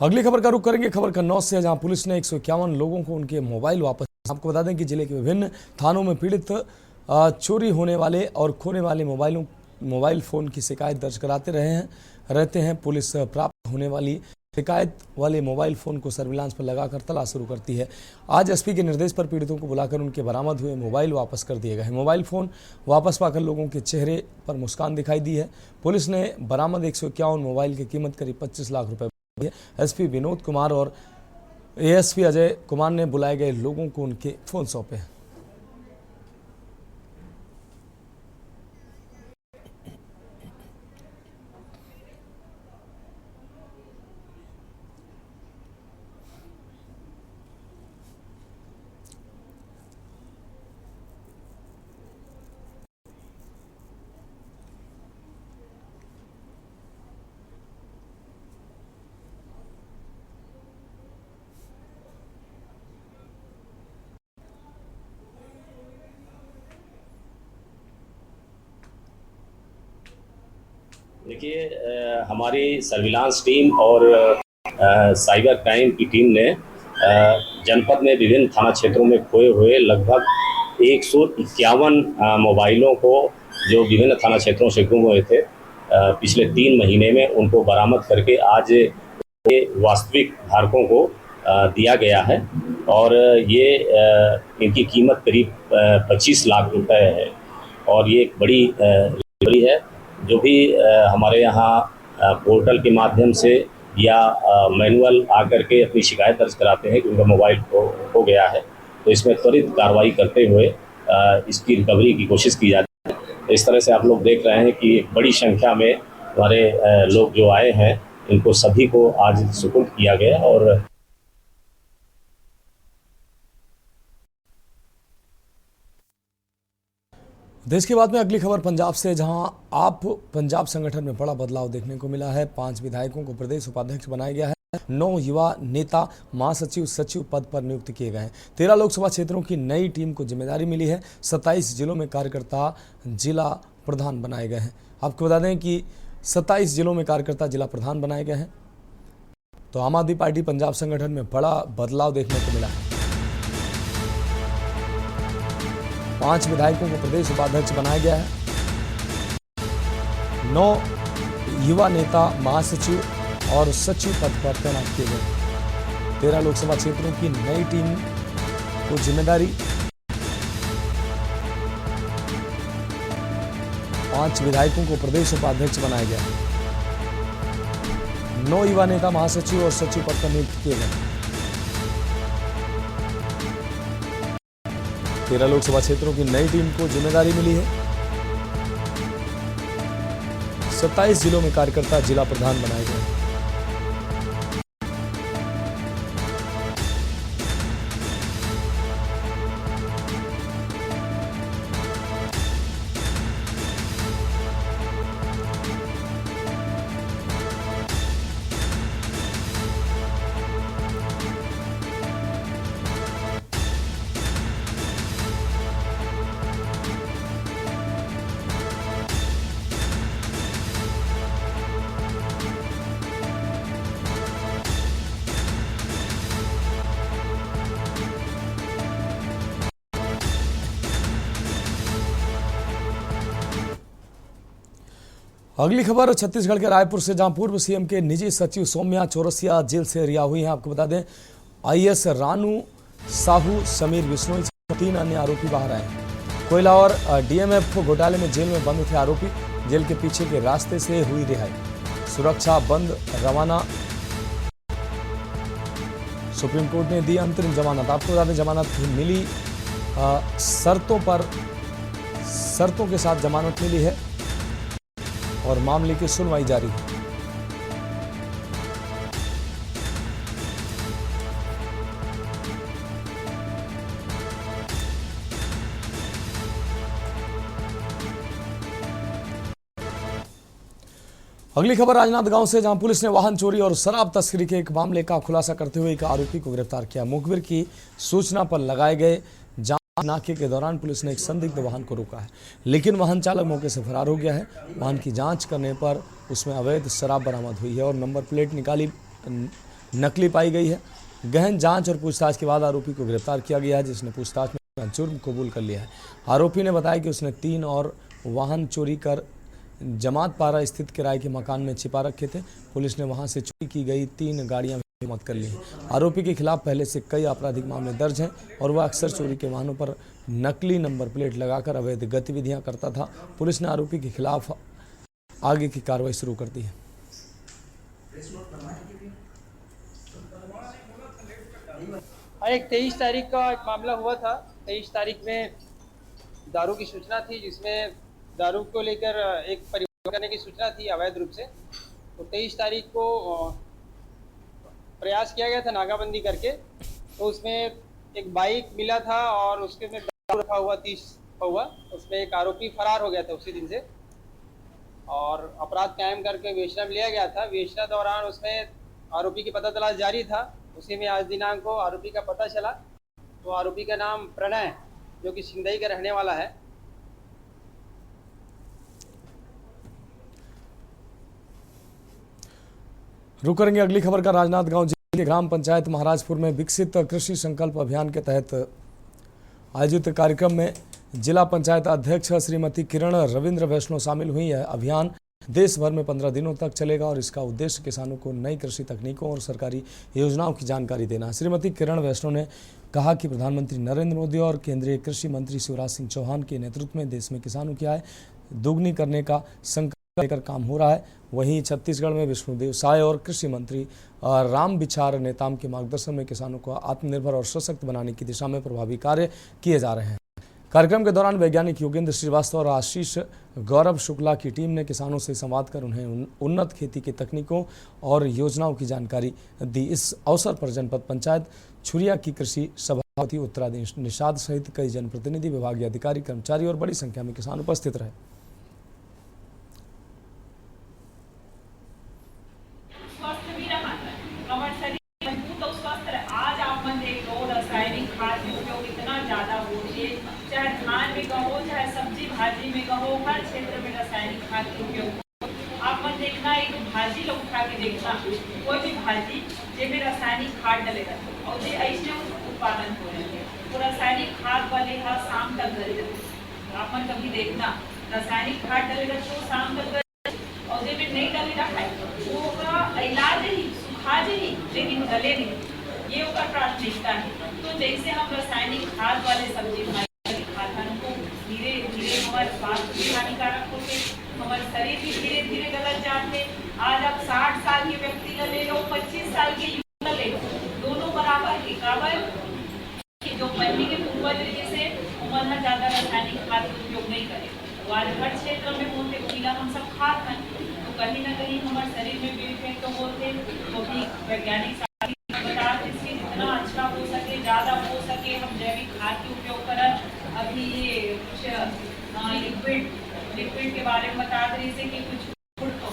अगली खबर का रुख करेंगे खबर कन्नौज से, जहां पुलिस ने 151 लोगों को उनके मोबाइल वापस। आपको बता दें कि जिले के विभिन्न थानों में पीड़ित चोरी होने वाले और खोने वाले मोबाइल फोन की शिकायत दर्ज कराते रहते हैं। पुलिस प्राप्त होने वाली शिकायत वाले मोबाइल फ़ोन को सर्विलांस पर लगाकर तलाश शुरू करती है। आज एसपी के निर्देश पर पीड़ितों को बुलाकर उनके बरामद हुए मोबाइल वापस कर दिए गए हैं। मोबाइल फ़ोन वापस पाकर लोगों के चेहरे पर मुस्कान दिखाई दी है। पुलिस ने बरामद 151 मोबाइल की कीमत करीब 25 लाख रुपए है। एसपी विनोद कुमार और एएसपी अजय कुमार ने बुलाए गए लोगों को उनके फ़ोन सौंपे हैं।
देखिए, हमारी सर्विलांस टीम और साइबर क्राइम की टीम ने जनपद में विभिन्न थाना क्षेत्रों में खोए हुए लगभग 151 मोबाइलों को, जो विभिन्न थाना क्षेत्रों से गुम हुए थे, पिछले 3 महीने में उनको बरामद करके आज वास्तविक धारकों को दिया गया है। और ये इनकी कीमत करीब 25 लाख रुपए है। और ये एक बड़ी रिकवरी है। जो भी हमारे यहाँ पोर्टल के माध्यम से या मैनुअल आकर के अपनी शिकायत दर्ज कराते हैं कि उनका मोबाइल खो गया है, तो इसमें त्वरित कार्रवाई करते हुए इसकी रिकवरी की कोशिश की जाती है। तो इस तरह से आप लोग देख रहे हैं कि एक बड़ी संख्या में हमारे लोग जो आए हैं, इनको सभी को आज सुपुर्द किया गया। और
देश के बाद में अगली खबर पंजाब से, जहां आप पंजाब संगठन में बड़ा बदलाव देखने को मिला है। 5 विधायकों को प्रदेश उपाध्यक्ष बनाया गया है। 9 युवा नेता महासचिव सचिव पद पर नियुक्त किए गए हैं। 13 लोकसभा क्षेत्रों की नई टीम को जिम्मेदारी मिली है। 27 जिलों में कार्यकर्ता जिला प्रधान बनाए गए हैं। आपको बता दें कि 27 जिलों में कार्यकर्ता जिला प्रधान बनाए गए हैं। तो आम आदमी पार्टी पंजाब संगठन में बड़ा बदलाव देखने को मिला है। 5 विधायकों को प्रदेश उपाध्यक्ष बनाया गया है। 9 युवा नेता महासचिव और सचिव पद पर तैनात किए गए। 13 लोकसभा क्षेत्रों की नई टीम को जिम्मेदारी। 5 विधायकों को प्रदेश उपाध्यक्ष बनाया गया। 9 युवा नेता महासचिव और सचिव पद पर नियुक्त किए गए। 13 लोकसभा क्षेत्रों की नई टीम को जिम्मेदारी मिली है। 27 जिलों में कार्यकर्ता जिला प्रधान बनाए गए। अगली खबर छत्तीसगढ़ के रायपुर से, जहां पूर्व सीएम के निजी सचिव सौम्या चौरसिया जेल से रिहा हुई हैं। आपको बता दें, आईएएस रानू साहू, समीर बिश्नोई सहित 3 अन्य आरोपी बाहर आए हैं। कोयला और डीएमएफ घोटाले में जेल में बंद थे आरोपी। जेल के पीछे के रास्ते से हुई रिहाई। सुरक्षा बंद रवाना। सुप्रीम कोर्ट ने दी अंतरिम जमानत। आपको बता दें, जमानत मिली शर्तों के साथ जमानत मिली है और मामले की सुनवाई जारी है। अगली खबर राजनांदगांव से, जहां पुलिस ने वाहन चोरी और शराब तस्करी के एक मामले का खुलासा करते हुए एक आरोपी को गिरफ्तार किया। मुखबिर की सूचना पर लगाए गए नाके के दौरान पुलिस ने एक संदिग्ध वाहन को रोका है, लेकिन वाहन चालक मौके से फरार हो गया है। वाहन की जांच करने पर उसमें अवैध शराब बरामद हुई है और नंबर प्लेट नकली पाई गई है। गहन जांच और पूछताछ के बाद आरोपी को गिरफ्तार किया गया है, जिसने पूछताछ में जुर्म कबूल कर लिया है। आरोपी ने बताया कि उसने 3 और वाहन चोरी कर जमात पारा स्थित किराए के मकान में छिपा रखे थे। पुलिस ने वहां से चोरी की गई 3 गाड़ियां बरामद कर ली हैं। आरोपी के खिलाफ पहले से कई आपराधिक मामले दर्ज हैं और वह अक्सर चोरी के वाहनों पर नकली नंबर प्लेट लगाकर अवैध गतिविधियां करता था। पुलिस ने आरोपी के खिलाफ आगे की कार्रवाई शुरू कर दी है।
एक 23 तारीख का एक मामला हुआ था। 23 तारीख में दारू की सूचना थी, जिसमें दारू को लेकर एक परिवहन करने की सूचना थी अवैध रूप से। तो 23 तारीख को प्रयास किया गया था नाकाबंदी करके, तो उसमें एक बाइक मिला था और उसके में दारू रखा हुआ 30 हुआ। उसमें एक आरोपी फरार हो गया था उसी दिन से और अपराध कायम करके विवेचना में लिया गया था। विवेचना दौरान उसमें आरोपी की पता तलाश जारी था। उसी में आज दिनांक को आरोपी का पता चला। तो आरोपी का नाम प्रणय, जो कि सिंधई का रहने वाला है।
रुक करेंगे अगली खबर का। राजनांदगांव जिले के ग्राम पंचायत महाराजपुर में विकसित कृषि संकल्प अभियान के तहत आयोजित कार्यक्रम में जिला पंचायत अध्यक्ष श्रीमती किरण रविंद्र वैष्णव शामिल हुई है। अभियान देश भर में 15 दिनों तक चलेगा और इसका उद्देश्य किसानों को नई कृषि तकनीकों और सरकारी योजनाओं की जानकारी देना है। श्रीमती किरण वैष्णव ने कहा कि प्रधानमंत्री नरेंद्र मोदी और केंद्रीय कृषि मंत्री शिवराज सिंह चौहान के नेतृत्व में देश में किसानों की आय दोगुनी करने का संकल्प लेकर काम हो रहा है। वहीं छत्तीसगढ़ में विष्णुदेव साय और कृषि मंत्री राम बिचार नेताम के मार्गदर्शन में किसानों को आत्मनिर्भर और सशक्त बनाने की दिशा में प्रभावी कार्य किए जा रहे हैं। कार्यक्रम के दौरान वैज्ञानिक योगेंद्र श्रीवास्तव और आशीष गौरव शुक्ला की टीम ने किसानों से संवाद कर उन्हें उन्नत खेती की तकनीकों और योजनाओं की जानकारी दी। इस अवसर पर जनपद पंचायत छुरिया की कृषि सभापति उत्तराधीश निषाद सहित कई जनप्रतिनिधि, विभागीय अधिकारी, कर्मचारी और बड़ी संख्या में किसान उपस्थित रहे।
चाहे धान में कहो, चाहे सब्जी भाजी में कहो, हर क्षेत्र में रासायनिक खाद के उपयोग। आप मन देखना, एक भाजी लोग उठा के देखना, कोई भी भाजी जिसमें रासायनिक खाद डलेगा और जो ऐसे उत्पादन हो रहे हैं तो रासायनिक खाद वाले हा शाम तक डलेगा। आप मन कभी देखना, रासायनिक खाद डलेगा तो शाम तक और जो नहीं डलेगा वो का इलाज ही सुखा ही, लेकिन गले नहीं, ये उसका प्राथमिकता है। तो जैसे हम रासायनिक खाद वाले सब्जी भाई को धीरे धीरे हमारे स्वास्थ्य भी हानिकारक होते, हमारे शरीर भी धीरे धीरे गलत जाते। आज आप 60 साल के व्यक्ति का ले लो, 25 साल के युवा ले लो, दोनों बराबर के काबर जो पहले के पूर्वज जैसे उम्र में ज्यादा रासायनिक खाद का उपयोग नहीं करे। तो आज हर क्षेत्र में होते पीला हम सब खाद हैं, तो कहीं ना कहीं हमारे शरीर में भी इफेक्ट होते। तो भी वैज्ञानिक बताते जितना अच्छा हो सके, ज्यादा हो सके हम जैविक खाद के उपयोग करें। अभी ये कुछ लिक्विड के बारे में बता रही थी कि कुछ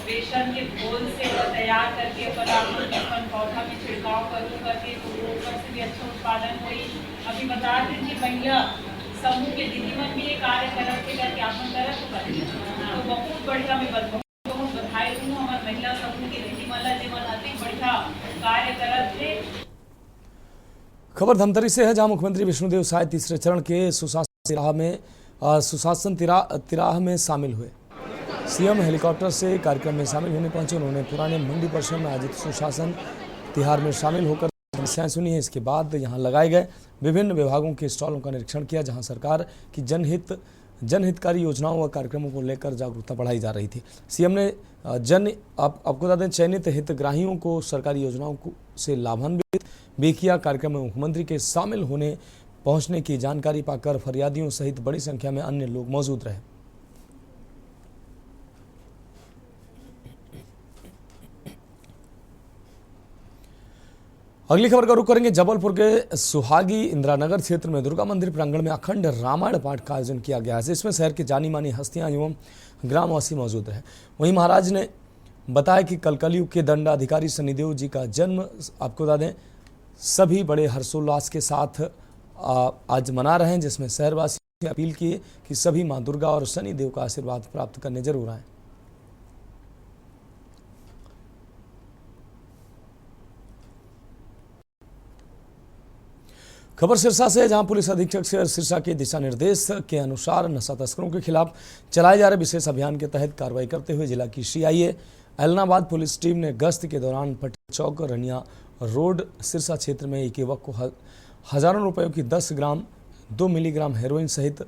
बेसन के घोल से तैयार करके अपन पौधा में छिड़काव करूँ करके तो ऊपर से भी अच्छा उत्पादन हुई। अभी बता रही थी महिला समूह के दीदीमन भी ये कार्य करते करके आपन करत तो बहुत बढ़िया में बहुत बधाई दूँ हमारे महिला समूह के दीदीमन जीवन अति बढ़िया कार्य करत थे।
खबर धमतरी से है, जहां मुख्यमंत्री विष्णुदेव साय तीसरे चरण के सुशासन तिराह में शामिल हुए। सीएम हेलीकॉप्टर से कार्यक्रम में शामिल होने पहुंचे। उन्होंने पुराने मंडी परिसर में आयोजित सुशासन तिहार में शामिल होकर समस्याएं सुनी है। इसके बाद यहां लगाए गए विभिन्न विभागों के स्टॉलों का निरीक्षण किया, जहां सरकार की जनहितकारी योजनाओं व कार्यक्रमों को लेकर जागरूकता बढ़ाई जा रही थी। सीएम ने आपको बता दें, चयनित हितग्राहियों को सरकारी योजनाओं से लाभान्वित भी किया। कार्यक्रम में मुख्यमंत्री के शामिल होने पहुंचने की जानकारी पाकर फरियादियों सहित बड़ी संख्या में अन्य लोग मौजूद रहे। अगली खबर का रुख करेंगे। जबलपुर के सुहागी इंदिरानगर क्षेत्र में दुर्गा मंदिर प्रांगण में अखंड रामायण पाठ का आयोजन किया गया है। इसमें शहर की जानी मानी हस्तियां एवं ग्रामवासी मौजूद रहे। वहीं महाराज ने बताया कि कलकलयुग के दंडाधिकारी शनिदेव जी का जन्म आपको बता दें सभी बड़े हर्षोल्लास के साथ आज मना रहे हैं, जिसमें शहरवासी ने अपील की कि सभी मां दुर्गा और शनिदेव का आशीर्वाद प्राप्त करने जरूर आए। खबर सिरसा से, जहां पुलिस अधीक्षक सिरसा के दिशा निर्देश के अनुसार नशा तस्करों के खिलाफ चलाए जा रहे विशेष अभियान के तहत कार्रवाई करते हुए जिला की सीआईए ऐलनाबाद पुलिस टीम ने गश्त के दौरान पटेल चौक रनिया रोड सिरसा क्षेत्र में एक युवक को हजारों रुपयों की 10 ग्राम 2 मिलीग्राम हेरोइन सहित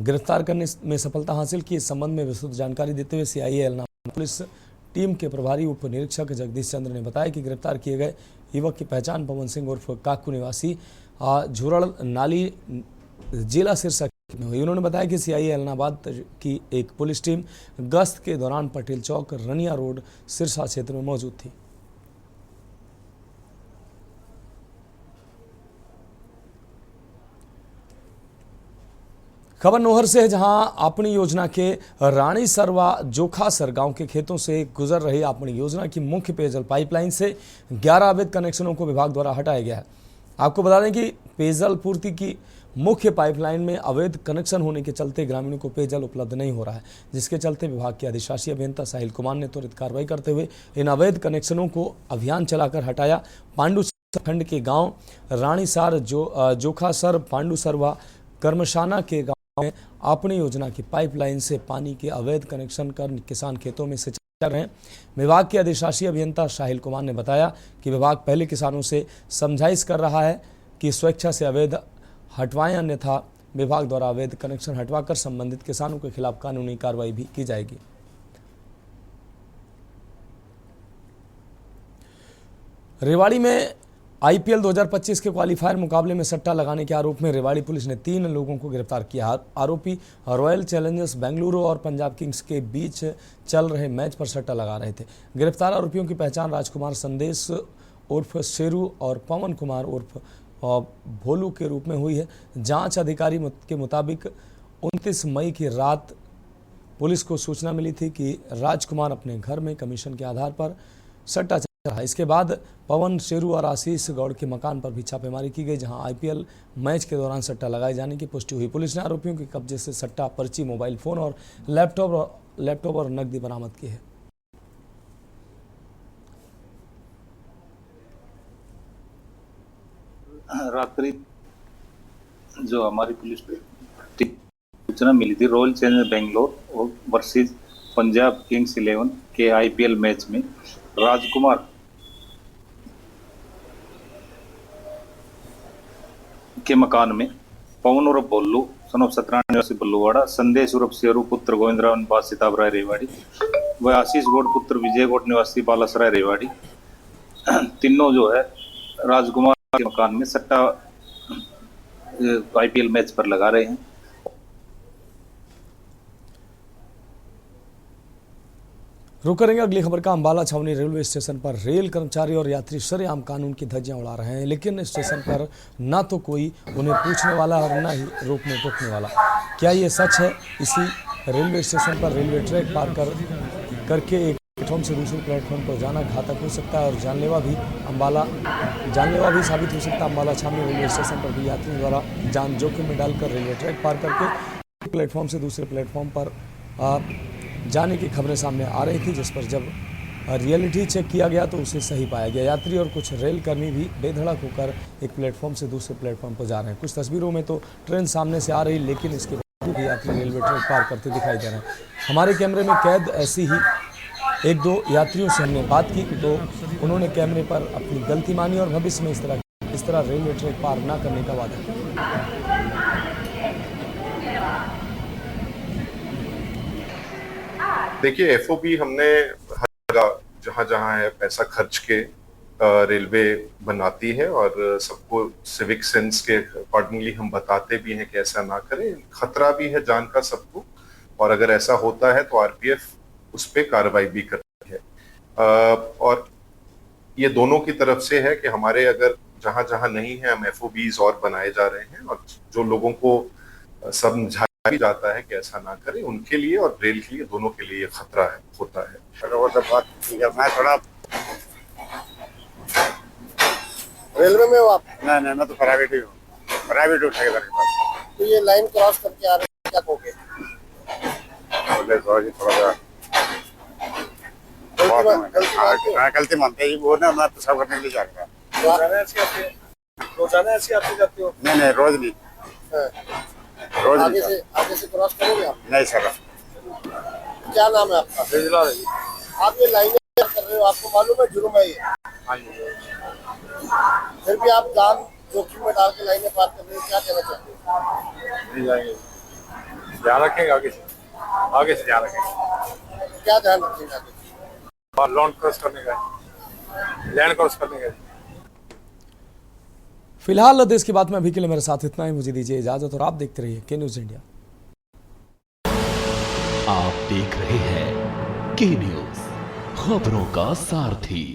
गिरफ्तार करने में सफलता हासिल की। इस संबंध में विस्तृत जानकारी देते हुए सीआईए ऐलनाबाद पुलिस टीम के प्रभारी उप निरीक्षक जगदीश चंद्र ने बताया कि गिरफ्तार किए गए युवक की पहचान पवन सिंह उर्फ काकू निवासी झुरड़ नाली जिला सिरसा में हुई। उन्होंने बताया कि सीआईए ऐलनाबाद की एक पुलिस टीम गश्त के दौरान पटेल चौक रनिया रोड सिरसा क्षेत्र में मौजूद थी। खबर नोहर से है, जहां आपनी योजना के रानी सरवा जोखासर गांव के खेतों से गुजर रही आपनी योजना की मुख्य पेयजल पाइपलाइन से 11 अवैध कनेक्शनों को विभाग द्वारा हटाया गया है। आपको बता दें कि पेयजल पूर्ति की मुख्य पाइपलाइन में अवैध कनेक्शन होने के चलते ग्रामीणों को पेयजल उपलब्ध नहीं हो रहा है, जिसके चलते विभाग के अधिशासी अभियंता साहिल कुमार ने त्वरित कार्रवाई करते हुए इन अवैध कनेक्शनों को अभियान चलाकर हटाया। पांडु खंड के गाँव रानीसार जोखासर पांडुसरवा कर्मशाना के गाँव में आपनी योजना की पाइपलाइन से पानी के अवैध कनेक्शन कर किसान खेतों में सिंचाई कर रहे हैं। विभाग के अधिशासी अभियंता साहिल कुमार ने बताया कि विभाग पहले किसानों से समझाइश कर रहा है कि स्वेच्छा से अवैध हटवाएं, अन्यथा विभाग द्वारा अवैध कनेक्शन हटवाकर संबंधित किसानों के खिलाफ कानूनी कार्रवाई भी की जाएगी। रेवाड़ी में आईपीएल 2025 के क्वालिफायर मुकाबले में सट्टा लगाने के आरोप में रेवाड़ी पुलिस ने 3 लोगों को गिरफ्तार किया। आरोपी रॉयल चैलेंजर्स बेंगलुरु और पंजाब किंग्स के बीच चल रहे मैच पर सट्टा लगा रहे थे। गिरफ्तार आरोपियों की पहचान राजकुमार संदेश उर्फ शेरू और पवन कुमार उर्फ भोलू के रूप में हुई है। जांच अधिकारी के मुताबिक 29 मई की रात पुलिस को सूचना मिली थी कि राजकुमार अपने घर में कमीशन के आधार पर सट्टा चल रहा है। इसके बाद पवन, शेरू और आशीष गौड़ के मकान पर भी छापेमारी की गई, जहां आईपीएल मैच के दौरान सट्टा लगाए जाने की पुष्टि हुई। पुलिस ने आरोपियों के कब्जे से सट्टा पर्ची, मोबाइल फोन और लैपटॉप और नकदी बरामद की है।
रात्रि जो हमारी पुलिस को सूचना मिली थी, रॉयल चैलेंजर्स बेंगलोर और वर्सेस पंजाब किंग्स 11 के आईपीएल मैच में राजकुमार के मकान में पवन उर्फ बोल्लू सन ऑफ 17 निवासी बल्लूवाड़ा, संदेश उर्फ शेरू पुत्र गोविंदराव निवासी सिताबराय रेवाड़ी व आशीष गौड़ पुत्र विजय गौड़ निवासी बालासराय रेवाड़ी, तीनों जो है राजकुमार के मकान में सट्टा आईपीएल मैच पर लगा रहे हैं।
रुक करेंगे अगली खबर का। अंबाला छावनी रेलवे स्टेशन पर रेल कर्मचारी और यात्री सरेआम कानून की धज्जियां उड़ा रहे हैं, लेकिन स्टेशन पर ना तो कोई उन्हें पूछने वाला और ना ही रोकने टोकने वाला। क्या ये सच है? इसी रेलवे स्टेशन पर रेलवे ट्रैक पार करके एक प्लेटफॉर्म से दूसरे प्लेटफॉर्म पर जाना घातक हो सकता है और जानलेवा भी साबित हो सकता है। अंबाला छावनी रेलवे स्टेशन पर भी यात्रियों द्वारा जान जोखिम में डालकर रेलवे ट्रैक पार करके प्लेटफॉर्म से दूसरे प्लेटफॉर्म पर जाने की खबरें सामने आ रही थी, जिस पर जब रियलिटी चेक किया गया तो उसे सही पाया गया। यात्री और कुछ रेल कर्मी भी बेधड़क होकर एक प्लेटफॉर्म से दूसरे प्लेटफॉर्म पर जा रहे हैं। कुछ तस्वीरों में तो ट्रेन सामने से आ रही, लेकिन इसके बावजूद भी यात्री रेलवे ट्रैक पार करते दिखाई दे रहे हैं। हमारे कैमरे में कैद ऐसी ही 1-2 यात्रियों से हमने बात की तो उन्होंने कैमरे पर अपनी गलती मानी और भविष्य में इस तरह रेलवे ट्रैक पार ना करने का वादा किया।
देखिए, एफओपी हमने हर जगह जहाँ जहाँ है पैसा खर्च के रेलवे बनाती है और सबको सिविक सेंस के अकॉर्डिंगली हम बताते भी हैं कि ऐसा ना करें। खतरा भी है जान का सबको, और अगर ऐसा होता है तो आरपीएफ उस पर कार्रवाई भी करती है। और ये दोनों की तरफ से है कि हमारे अगर जहाँ जहाँ नहीं है हम एफओबीज और बनाए जा रहे हैं, और जो लोगों को समझाया भी जाता है कि ऐसा ना करें, उनके लिए और रेल के लिए, दोनों के लिए खतरा होता है।
मैं थोड़ा रेलवे में हो आप? नहीं, मैं तो प्राइवेट ही हूँ, प्राइवेट ठेकेदार के पास। तो ये लाइन क्रॉस करके आ रहे हैं, क्या कहोगे? थोड़ा गलती मानते हैं, वो ना मैं पेशाब करने के लिए जा रहा था। रोजाना ऐसी आते जाते हो?
नहीं नहीं, रोज नहीं। रोज
आगे
नहीं।
आगे से क्रॉस करोगे आप?
नहीं सर।
क्या नाम है आपका?
बिजला।
आप ये लाइनें कर रहे हो, आपको मालूम है जुर्म है ये?
हाँ जी।
फिर भी आप जान जोखिम में डाल के लाइनें पार कर रहे हो, क्या कहना चाहते हो?
नहीं जाएंगे, ध्यान रखेंगे आगे से ध्यान रखेंगे।
क्या ध्यान रखेंगे आगे?
और लॉन क्रॉस करने का, लैंड क्रॉस करने का।
फिलहाल देश की बात में अभी के लिए मेरे साथ इतना ही। मुझे दीजिए इजाजत और आप देखते रहिए के न्यूज इंडिया।
आप देख रहे हैं के न्यूज, खबरों का सारथी।